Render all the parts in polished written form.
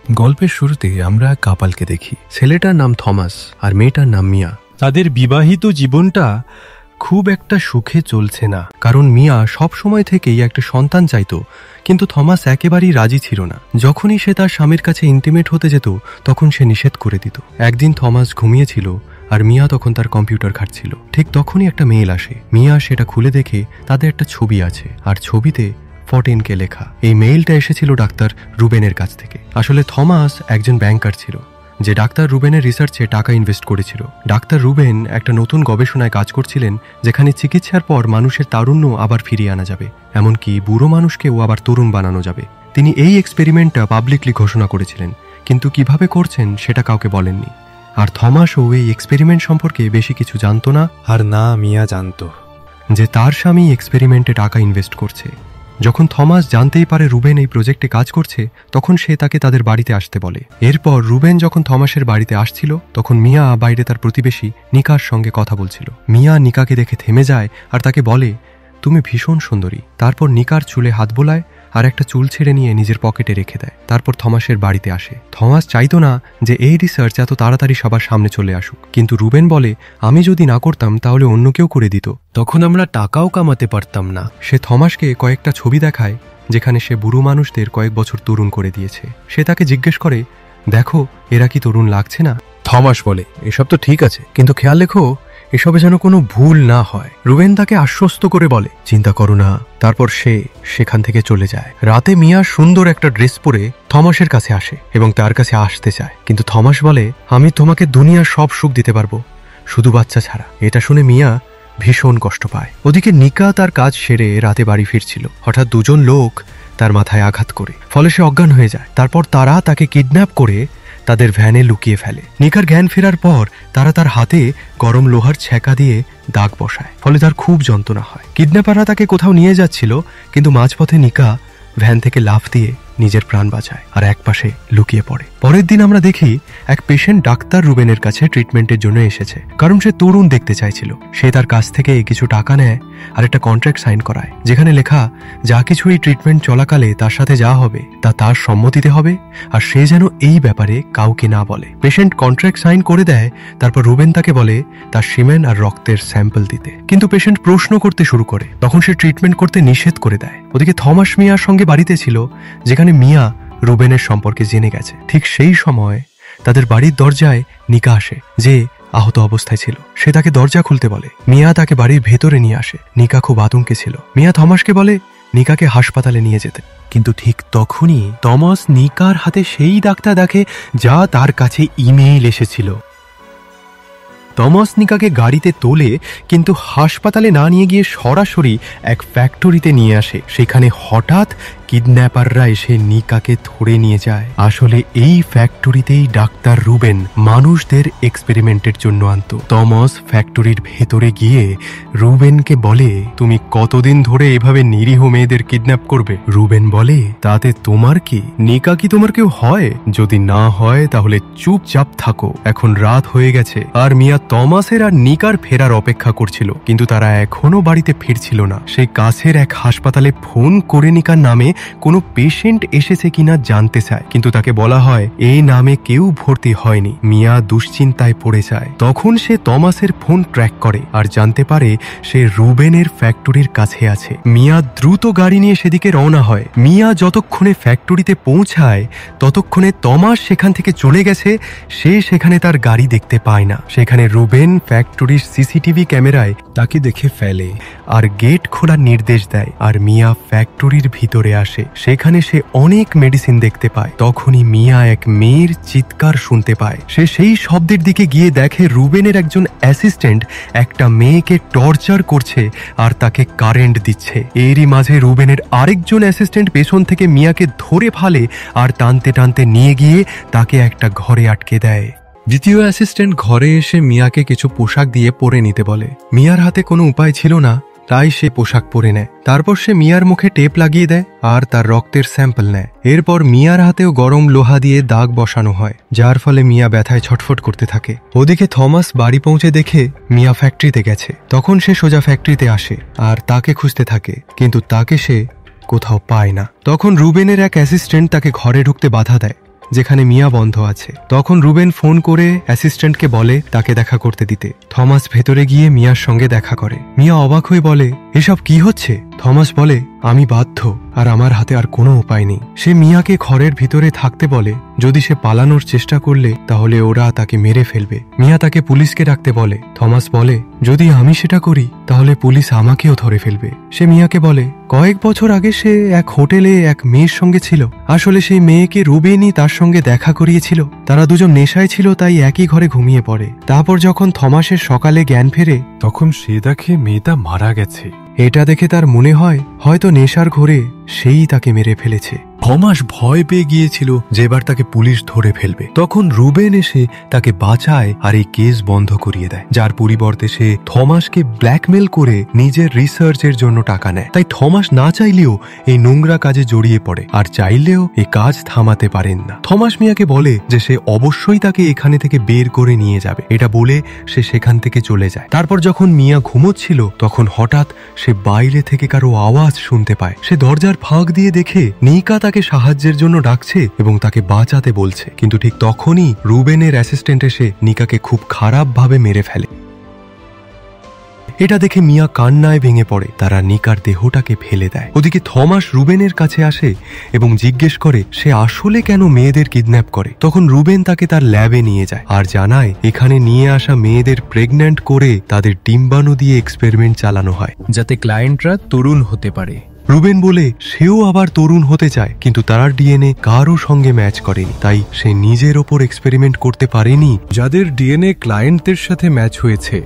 গল্পের শুরুতে আমরা কাপালকে দেখি। ছেলেটার নাম থমাস আর মেয়েটার নাম মিয়া। তাদের বিবাহিত জীবনটা খুব একটা সুখে চলছে না, কারণ মিয়া সব সময় থেকেই একটা সন্তান চাইতো, কিন্তু থমাস একেবারেই রাজি ছিল না। যখনই সে তার স্বামীর কাছে ইন্টিমেট হতে যেত তখন সে নিষেধ করে দিত। একদিন থমাস ঘুমিয়েছিল আর মিয়া তখন তার কম্পিউটার ঘাঁটছিল। ঠিক তখনই একটা মেইল আসে। মিয়া সেটা খুলে দেখে তাদের একটা ছবি আছে, আর ছবিতে 14K লেখা। এই মেইলটা এসেছিল ডাক্তার রুবেনের কাছ থেকে। আসলে থমাস একজন ব্যাংকার ছিল যে ডাক্তার রুবেনের রিসার্চে টাকা ইনভেস্ট করেছিল। ডাক্তার রুবেন একটা নতুন গবেষণায় কাজ করছিলেন, যেখানে চিকিৎসার পর মানুষের তারুণ্য আবার ফিরিয়ে আনা যাবে, এমনকি বুড়ো মানুষকেও আবার তরুণ বানানো যাবে। তিনি এই এক্সপেরিমেন্টটা পাবলিকলি ঘোষণা করেছিলেন, কিন্তু কিভাবে করছেন সেটা কাউকে বলেননি। আর থমাসও এই এক্সপেরিমেন্ট সম্পর্কে বেশি কিছু জানতো না, আর না মিয়া জানতো যে তার স্বামী এক্সপেরিমেন্টে টাকা ইনভেস্ট করছে। যখন থমাস জানতেই পারে রুবেন এই প্রজেক্টে কাজ করছে, তখন সে তাকে তাদের বাড়িতে আসতে বলে। এরপর রুবেন যখন থমাসের বাড়িতে আসছিল, তখন মিয়া বাইরে তার প্রতিবেশী নিকার সঙ্গে কথা বলছিল। মিয়া নিকাকে দেখে থেমে যায় আর তাকে বলে, তুমি ভীষণ সুন্দরী। তারপর নিকার চুলে হাত বোলায় আর একটা চুল ছেড়ে নিয়ে নিজের পকেটে রেখে দেয়। তারপর থমাসের বাড়িতে আসে। থমাস চাইতো না যে এই রিসার্চ এত তাড়াতাড়ি সবার সামনে চলে আসুক, কিন্তু রুবেন বলে, আমি যদি না করতাম তাহলে অন্য কেউ করে দিত, তখন আমরা টাকাও কামাতে পারতাম না। সে থমাসকে কয়েকটা ছবি দেখায় যেখানে সে বুড়ো মানুষদের কয়েক বছর তরুণ করে দিয়েছে। সে তাকে জিজ্ঞেস করে, দেখো এরা কি তরুণ লাগছে না? থমাস বলে, এসব তো ঠিক আছে, কিন্তু খেয়াল রেখো এসবে যেন কোনো ভুল না হয়। রুবেন তাকে আশ্বস্ত করে বলে, চিন্তা করো না। তারপর সে সেখান থেকে চলে যায়। রাতে মিয়া সুন্দর একটা ড্রেস পরে থমাসের কাছে আসে এবং তার কাছে আসতে চায়, কিন্তু থমাস বলে, আমি তোমাকে দুনিয়ার সব সুখ দিতে পারবো, শুধু বাচ্চা ছাড়া। এটা শুনে মিয়া ভীষণ কষ্ট পায়। ওদিকে নিকা তার কাজ সেরে রাতে বাড়ি ফিরছিল। হঠাৎ দুজন লোক তার মাথায় আঘাত করে, ফলে সে অজ্ঞান হয়ে যায়। তারপর তারা তাকে কিডন্যাপ করে তাদের ভ্যানে লুকিয়ে ফেলে। নিকার জ্ঞান ফেরার পর তারা তার হাতে গরম লোহার ছ্যাঁকা দিয়ে দাগ বসায়, ফলে তার খুব যন্ত্রণা হয়। কিডন্যাপাররা তাকে কোথাও নিয়ে যাচ্ছিল, কিন্তু মাঝপথে নিকা ভ্যান থেকে লাফ দিয়ে নিজের প্রাণ বাঁচায় আর একপাশে লুকিয়ে পড়ে। পরের দিন আমরা দেখি এক পেশেন্ট ডাক্তার রুবেনের কাছে ট্রিটমেন্টের জন্য এসেছে, কারণ সে তরুণ দেখতে চাইছিল। সে তার কাছ থেকে কিছু টাকা নেয় আর একটা কন্ট্রাক্ট সাইন করায়, যেখানে লেখা যা কিছু এই ট্রিটমেন্ট চলাকালে তার সাথে যা হবে তা তার সম্মতিতে হবে, আর সে যেন এই ব্যাপারে কাউকে না বলে। পেশেন্ট কন্ট্রাক্ট সাইন করে দেয়। তারপর রুবেন তাকে বলে তার সিমেন আর রক্তের স্যাম্পল দিতে, কিন্তু পেশেন্ট প্রশ্ন করতে শুরু করে। তখন সে ট্রিটমেন্ট করতে নিষেধ করে দেয়। ওদিকে থমাস মিয়ার সঙ্গে বাড়িতে ছিল, যেখানে মিয়া রুবেনের সম্পর্কে জেনে গেছে। ঠিক সেই সময় তাদের বাড়ির দরজায় নিকা আসে, যে আহত অবস্থায় ছিল। সে তাকে দরজা খুলতে বলে। মিয়া তাকে বাড়ির ভেতরে নিয়ে আসে। নিকা খুব আতঙ্কে ছিল। মিয়া থমাসকে বলে নিকাকে হাসপাতালে নিয়ে যেতে, কিন্তু ঠিক তখনই থমাস নিকার হাতে সেই দাগটা দেখে যা তার কাছে ইমেইল এসেছিল। থমাস নিকাকে গাড়িতে তোলে, কিন্তু হাসপাতালে না নিয়ে গিয়ে সরাসরি এক ফ্যাক্টরিতে নিয়ে আসে। সেখানে হঠাৎ কিডন্যাপাররা এসে নিকাকে ধরে নিয়ে যায়। আসলে এই ফ্যাক্টরিতেই ডাক্তার রুবেন মানুষদের এক্সপেরিমেন্টের জন্য আনতো। থমাস ফ্যাক্টরির ভেতরে গিয়ে রুবেনকে বলে, তুমি কতদিন ধরে এভাবে নিরীহ মেয়েদের কিডন্যাপ করবে? রুবেন বলে, তাতে তোমার কি? নিকা কি তোমার কেউ হয়? যদি না হয় তাহলে চুপচাপ থাকো, এখন রাত হয়ে গেছে। আর মিয়া থমাসের আর নিকার ফেরার অপেক্ষা করছিল, কিন্তু তারা এখনো বাড়িতে ফিরছিল না। সেই কাছের এক হাসপাতালে ফোন করে নিকার নামে কোনো পেশেন্ট এসেছে কিনা জানতে চায়, কিন্তু তাকে বলা হয় এই নামে কেউ ভর্তি হয়নি। মিয়া দুশ্চিন্তায় পড়ে যায়। তখন সে থমাসের ফোন ট্র্যাক করে আর জানতে পারে সে রুবেনের ফ্যাক্টরির কাছে আছে। মিয়া দ্রুত গাড়ি নিয়ে সেদিকে রওনা হয়। মিয়া যতক্ষণে ফ্যাক্টরিতে পৌঁছায় ততক্ষণে থমাস সেখান থেকে চলে গেছে। সে সেখানে তার গাড়ি দেখতে পায় না। সেখানে রুবেন ফ্যাক্টরির সিসিটিভি ক্যামেরায় তাকে দেখে ফেলে আর গেট খোলার নির্দেশ দেয়। আর মিয়া ফ্যাক্টরির ভিতরে আসে। সেখানে সে অনেক মেডিসিন দেখতে পায়। তখনই মিয়া এক মেয়ের চিৎকার শুনতে পায়। সে সেই শব্দের দিকে গিয়ে দেখে রুবেনের একজন অ্যাসিস্ট্যান্ট একটা মেয়েকে টর্চার করছে আর তাকে কারেন্ট দিচ্ছে। এরই মাঝে রুবেনের আরেকজন অ্যাসিস্ট্যান্ট পেছন থেকে মিয়াকে ধরে ফেলে আর টানতে টানতে নিয়ে গিয়ে তাকে একটা ঘরে আটকে দেয়। দ্বিতীয় অ্যাসিস্ট্যান্ট ঘরে এসে মিয়াকে কিছু পোশাক দিয়ে পরে নিতে বলে। মিয়ার হাতে কোনো উপায় ছিল না, তাই সে পোশাক পরে নেয়। তারপর সে মিয়ার মুখে টেপ লাগিয়ে দেয় আর তার রক্তের স্যাম্পল নেয়। এরপর মিয়ার হাতেও গরম লোহা দিয়ে দাগ বসানো হয়, যার ফলে মিয়া ব্যথায় ছটফট করতে থাকে। ওদিকে থমাস বাড়ি পৌঁছে দেখে মিয়া ফ্যাক্টরিতে গেছে। তখন সে সোজা ফ্যাক্টরিতে আসে আর তাকে খুঁজতে থাকে, কিন্তু তাকে সে কোথাও পায় না। তখন রুবেনের এক অ্যাসিস্ট্যান্ট তাকে ঘরে ঢুকতে বাধা দেয় যেখানে মিয়া বন্ধ আছে। তখন রুবেন ফোন করে অ্যাসিস্ট্যান্টকে বলে তাকে দেখা করতে দিতে। থমাস ভেতরে গিয়ে মিয়ার সঙ্গে দেখা করে। মিয়া অবাক হয়ে বলে, এসব কি হচ্ছে? থমাস বলে, আমি বাধ্য, আর আমার হাতে আর কোনো উপায় নেই। সে মিয়াকে ঘরের ভিতরে থাকতে বলে, যদি সে পালানোর চেষ্টা করলে তাহলে ওরা তাকে মেরে ফেলবে। মিয়া তাকে পুলিশকে ডাকতে বলে। থমাস বলে, যদি আমি সেটা করি তাহলে পুলিশ আমাকেও ধরে ফেলবে। সে মিয়াকে বলে, কয়েক বছর আগে সে এক হোটেলে এক মেয়ের সঙ্গে ছিল। আসলে সেই মেয়েকে রুবেনই তার সঙ্গে দেখা করিয়েছিল। তারা দুজন নেশায় ছিল, তাই একই ঘরে ঘুমিয়ে পড়ে। তারপর যখন থমাসের সকালে জ্ঞান ফেরে তখন সে দেখে মেয়েটা মারা গেছে। এটা দেখে তার মনে হয় হয়তো নেশার ঘোরে সেই তাকে মেরে ফেলেছে। থমাস ভয় পেয়ে গিয়েছিল যে এবার তাকে পুলিশ ধরে ফেলবে। তখন রুবেন এসে তাকে বাঁচায় আর এই কেস বন্ধ করিয়ে দেয়, যার পরিবর্তে সে থমাসকে ব্ল্যাকমেল করে নিজের রিসার্চের জন্য টাকা নেয়। তাই থমাস না চাইলেও এই নোংরা কাজে জড়িয়ে পড়ে, আর চাইলেও এই কাজ থামাতে পারেন না। থমাস মিয়াকে বলে যে সে অবশ্যই তাকে এখানে থেকে বের করে নিয়ে যাবে। এটা বলে সে সেখান থেকে চলে যায়। তারপর যখন মিয়া ঘুমোচ্ছিল তখন হঠাৎ সে বাইরে থেকে কারো আওয়াজ শুনতে পায়। সে দরজার ফাঁক দিয়ে দেখে নিকা তাকে সাহায্যের জন্য ডাকছে এবং তাকে বাঁচাতে বলছে। কিন্তু ঠিক তখনই রুবেনের অ্যাসিস্ট্যান্ট এসে নিকাকে খুব খারাপ ভাবে মেরে ফেলে। এটা দেখে মিয়া কান্নায় ভেঙে পড়ে। তারা নিকার দেহটাকে ফেলে দেয়। ওদিকে থমাস রুবেনের কাছে আসে এবং জিজ্ঞেস করে সে আসলে কেন মেয়েদের কিডন্যাপ করে। তখন রুবেন তাকে তার ল্যাবে নিয়ে যায় আর জানায় এখানে নিয়ে আসা মেয়েদের প্রেগন্যান্ট করে তাদের ডিম্বাণু দিয়ে এক্সপেরিমেন্ট চালানো হয়, যাতে ক্লায়েন্টরা তরুণ হতে পারে। রুবেন বলে সেও আবার তরুণ হতে চায়, কিন্তু তার ডিএনএ কারো সঙ্গে ম্যাচ করেনি, তাই সে নিজের ওপর এক্সপেরিমেন্ট করতে পারেনি। যাদের ডিএনএ ক্লায়েন্টদের সাথে ম্যাচ হয়েছে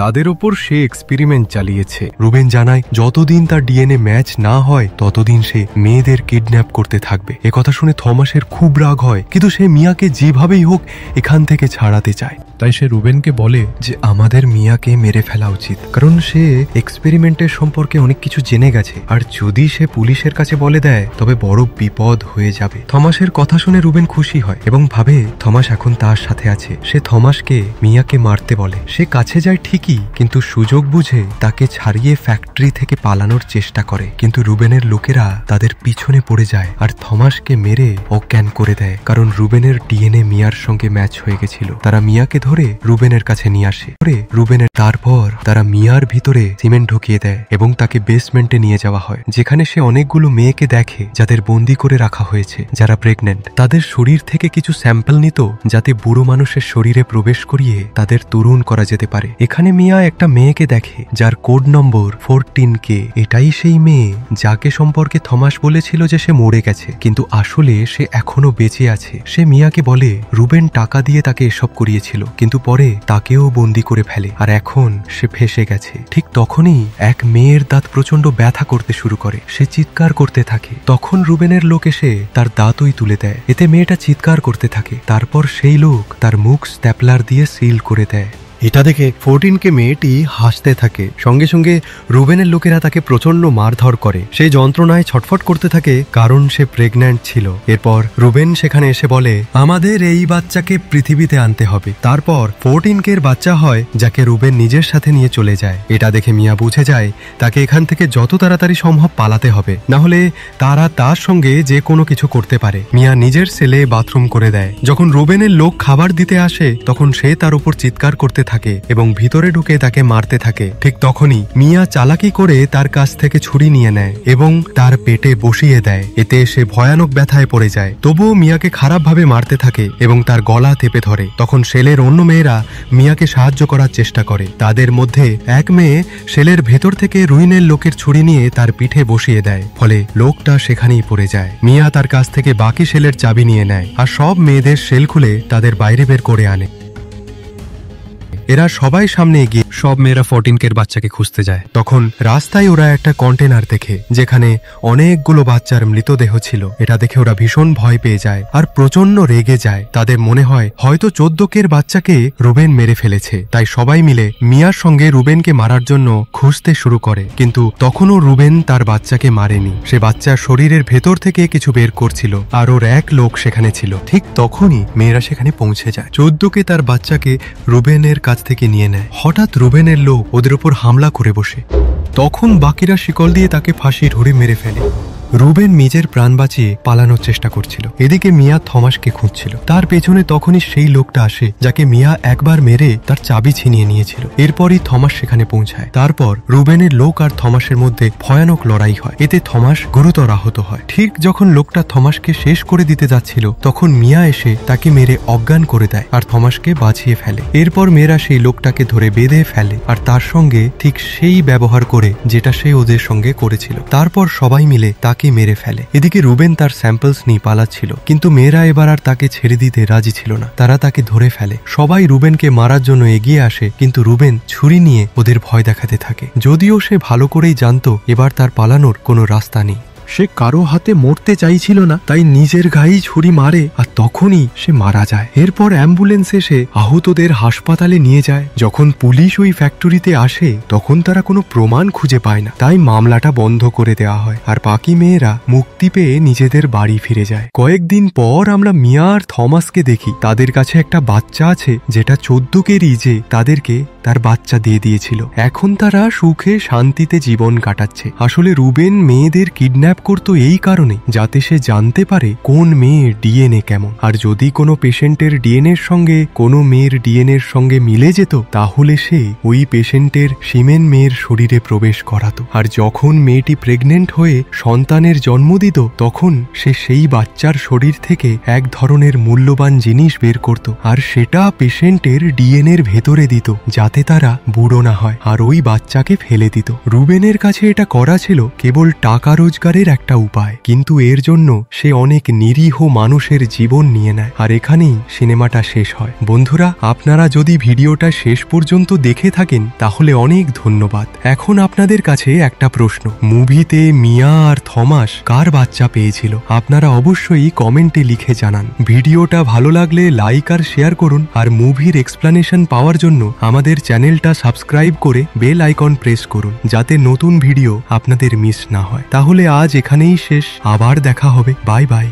তাদের ওপর সে এক্সপেরিমেন্ট চালিয়েছে। রুবেন জানায় যতদিন তার ডিএনএ ম্যাচ না হয় ততদিন সে মেয়েদের কিডন্যাপ করতে থাকবে। একথা শুনে থমাসের খুব রাগ হয়, কিন্তু সে মিয়াকে যেভাবেই হোক এখান থেকে ছাড়াতে চায়। তাই সে রুবেনকে বলে যে আমাদের মিয়াকে মেরে ফেলা উচিত, কারণ সে এক্সপেরিমেন্টের সম্পর্কে অনেক কিছু জেনে গেছে, আর যদি সে পুলিশের কাছে বলে দেয় তবে বড় বিপদ হয়ে যাবে। থমাসের কথা শুনে রুবেন খুশি হয় এবং ভাবে থমাস এখন তার সাথে আছে। সে থমাসকে মিয়াকে মারতে বলে। সে কাছে যায় ঠিকই, কিন্তু সুযোগ বুঝে তাকে ছাড়িয়ে ফ্যাক্টরি থেকে পালানোর চেষ্টা করে, কিন্তু রুবেনের লোকেরা তাদের পিছনে পড়ে যায় আর থমাসকে মেরে অজ্ঞান করে দেয়, কারণ রুবেনের ডিএনএ মিয়ার সঙ্গে ম্যাচ হয়ে গেছিল। তারা মিয়াকে ধরে রুবেনের কাছে নিয়ে আসে। তারপর তারা মিয়ার ভিতরে সিমেন্ট ঢুকিয়ে দেয় এবং তাকে বেসমেন্টে নিয়ে যাওয়া হয়, যেখানে সে অনেকগুলো মেয়েকে দেখে যাদের বন্দি করে রাখা হয়েছে, যারা প্রেগনেন্ট। তাদের শরীর থেকে কিছু স্যাম্পল নিত যাতে বুড়ো মানুষের শরীরে প্রবেশ করিয়ে তাদের তরুণ করা যেতে পারে। এখানে মিয়া একটা মেয়েকে দেখে যার কোড নম্বর 14K। এটাই সেই মেয়ে যাকে সম্পর্কে থমাস বলেছিল যে সে মরে গেছে, কিন্তু আসলে সে এখনো বেঁচে আছে। সে মিয়াকে বলে রুবেন টাকা দিয়ে তাকে এসব করিয়েছিল, কিন্তু পরে তাকেও বন্দি করে ফেলে আর এখন সে ফেসে গেছে। ঠিক তখনই এক মেয়ের দাঁত প্রচন্ড ব্যথা করতে শুরু করে। সে চিৎকার করতে থাকে। তখন রুবেনের লোক এসে তার দাঁতই তুলে দেয়। এতে মেয়েটা চিৎকার করতে থাকে। তারপর সেই লোক তার মুখ স্ট্যাপলার দিয়ে সিল করে দেয়। এটা দেখে 14K মেয়েটি হাসতে থাকে। সঙ্গে সঙ্গে রুবেনের লোকেরা তাকে প্রচন্ড মারধর করে। সেই যন্ত্রণায় ছটফট করতে থাকে, কারণ সে প্রেগন্যান্ট ছিল। এরপর রুবেন সেখানে এসে বলে আমাদের এই বাচ্চাকে পৃথিবীতে আনতে হবে। তারপর 14K বাচ্চা হয়, যাকে রুবেন নিজের সাথে নিয়ে চলে যায়। এটা দেখে মিয়া বুঝে যায় তাকে এখান থেকে যত তাড়াতাড়ি সম্ভব পালাতে হবে, না হলে তারা তার সঙ্গে যে কোনো কিছু করতে পারে। মিয়া নিজের সেলে বাথরুম করে দেয়। যখন রুবেনের লোক খাবার দিতে আসে তখন সে তার উপর চিৎকার করতে থাকে এবং ভিতরে ঢুকে তাকে মারতে থাকে। ঠিক তখনই মিয়া চালাকি করে তার কাছ থেকে ছুরি নিয়ে নেয় এবং তার পেটে বসিয়ে দেয়। এতে সে ভয়ানক ব্যথায় পড়ে যায়। তবুও মিয়াকে খারাপভাবে মারতে থাকে এবং তার গলা চেপে ধরে। তখন সেলের অন্য মেয়েরা মিয়াকে সাহায্য করার চেষ্টা করে। তাদের মধ্যে এক মেয়ে সেলের ভেতর থেকে রুইনের লোকের ছুরি নিয়ে তার পিঠে বসিয়ে দেয়, ফলে লোকটা সেখানেই পড়ে যায়। মিয়া তার কাছ থেকে বাকি সেলের চাবি নিয়ে নেয় আর সব মেয়েদের সেল খুলে তাদের বাইরে বের করে আনে। এরা সবাই সামনে এগিয়ে সব মেয়েরা 14K বাচ্চাকে খুঁজতে যায়। তখন রাস্তায় ওরা একটা কন্টেনার দেখে যেখানে অনেকগুলো বাচ্চার মৃতদেহ ছিল। এটা দেখে ওরা ভীষণ ভয় পেয়ে যায় আর প্রচন্ড রেগে যায়। তাদের মনে হয় হয়তো 14K বাচ্চাকে রুবেন মেরে ফেলেছে। তাই সবাই মিলে মিয়ার সঙ্গে রুবেনকে মারার জন্য খুঁজতে শুরু করে, কিন্তু তখনও রুবেন তার বাচ্চাকে মারেনি। সে বাচ্চার শরীরের ভেতর থেকে কিছু বের করছিল আর ওর এক লোক সেখানে ছিল। ঠিক তখনই মেয়েরা সেখানে পৌঁছে যায়। 14K তার বাচ্চাকে রুবেনের কাছ থেকে নিয়ে নেয়। হঠাৎ রুবেনের লোক ওদের উপর হামলা করে বসে। তখন বাকিরা শিকল দিয়ে তাকে ফাঁসি ধরে মেরে ফেলে। রুবেন নিজের প্রাণ বাঁচিয়ে পালানোর চেষ্টা করছিল। এদিকে মিয়া থমাসকে খুঁজছিল। তার পেছনে তখনই সেই লোকটা আসে যাকে মিয়া একবার মেরে তার চাবি ছিনিয়ে নিয়েছিল। এরপরই থমাস সেখানে পৌঁছায়। তারপর রুবেনের লোক আর থমাসের মধ্যে ভয়ানক লড়াই হয়। এতে থমাস গুরুতর আহত হয়। ঠিক যখন লোকটা থমাসকে শেষ করে দিতে যাচ্ছিল তখন মিয়া এসে তাকে মেরে অজ্ঞান করে দেয় আর থমাসকে বাঁচিয়ে ফেলে। এরপর মেয়েরা সেই লোকটাকে ধরে বেঁধে ফেলে আর তার সঙ্গে ঠিক সেই ব্যবহার করে যেটা সে ওদের সঙ্গে করেছিল। তারপর সবাই মিলে তাকে মেরে ফেলে। এদিকে রুবেন তার স্যাম্পলস নিয়ে পালাচ্ছিল, কিন্তু মেয়েরা এবার আর তাকে ছেড়ে দিতে রাজি ছিল না। তারা তাকে ধরে ফেলে। সবাই রুবেনকে মারার জন্য এগিয়ে আসে, কিন্তু রুবেন ছুরি নিয়ে ওদের ভয় দেখাতে থাকে। যদিও সে ভালো করেই জানতো এবার তার পালানোর কোনো রাস্তা নেই। সে কারো হাতে মরতে চাইছিল না, তাই নিজের গায়েই ছুরি মারে আর তখনই সে মারা যায়। এরপর অ্যাম্বুলেন্স এসে আহতদের হাসপাতালে নিয়ে যায়। যখন পুলিশ ওই ফ্যাক্টরিতে আসে তখন তারা কোনো প্রমাণ খুঁজে পায় না, তাই মামলাটা বন্ধ করে দেওয়া হয় আর বাকি মেয়েরা মুক্তি পেয়ে নিজেদের বাড়ি ফিরে যায়। কয়েকদিন পর আমরা মিয়া আর থমাসকে দেখি। তাদের কাছে একটা বাচ্চা আছে যেটা 14 কেজি, যে তাদেরকে তার বাচ্চা দিয়ে দিয়েছিল। এখন তারা সুখে শান্তিতে জীবন কাটাচ্ছে। আসলে রুবেন মেয়েদের কিডন্যাপ করতো এই কারণে যাতে সে জানতে পারে কোন মেয়ের ডিএনএ কেমন, আর যদি কোনো পেশেন্টের ডিএনএর সঙ্গে কোনো মেয়ের ডিএনএর সঙ্গে মিলে যেত তাহলে সে ওই পেশেন্টের সিমেন মেয়ের শরীরে প্রবেশ করাতো। আর যখন মেয়েটি প্রেগনেন্ট হয়ে সন্তানের জন্ম দিত তখন সে সেই বাচ্চার শরীর থেকে এক ধরনের মূল্যবান জিনিস বের করত আর সেটা পেশেন্টের ডিএনএর ভেতরে দিত যাতে তারা বুড়ো না হয়, আর ওই বাচ্চাকে ফেলে দিত। রুবেনের কাছে এটা করা ছিল কেবল টাকা রোজগারের একটা উপায়, কিন্তু এর জন্য সে অনেক নিরীহ মানুষের জীবন নিয়ে নেয়। আর এখানেই সিনেমাটা শেষ হয়। বন্ধুরা, আপনারা যদি ভিডিওটা শেষ পর্যন্ত দেখে থাকেন তাহলে অনেক ধন্যবাদ। এখন আপনাদের কাছে একটা প্রশ্ন, মুভিতে মিয়া আর থমাস কার বাচ্চা পেয়েছিল? আপনারা অবশ্যই কমেন্টে লিখে জানান। ভিডিওটা ভালো লাগলে লাইক আর শেয়ার করুন, আর মুভির এক্সপ্লানেশন পাওয়ার জন্য আমাদের চ্যানেলটা সাবস্ক্রাইব করে বেল আইকন প্রেস করুন যাতে নতুন ভিডিও আপনাদের মিস না হয়। তাহলে আজ এখানেই শেষ, আবার দেখা হবে। Bye bye.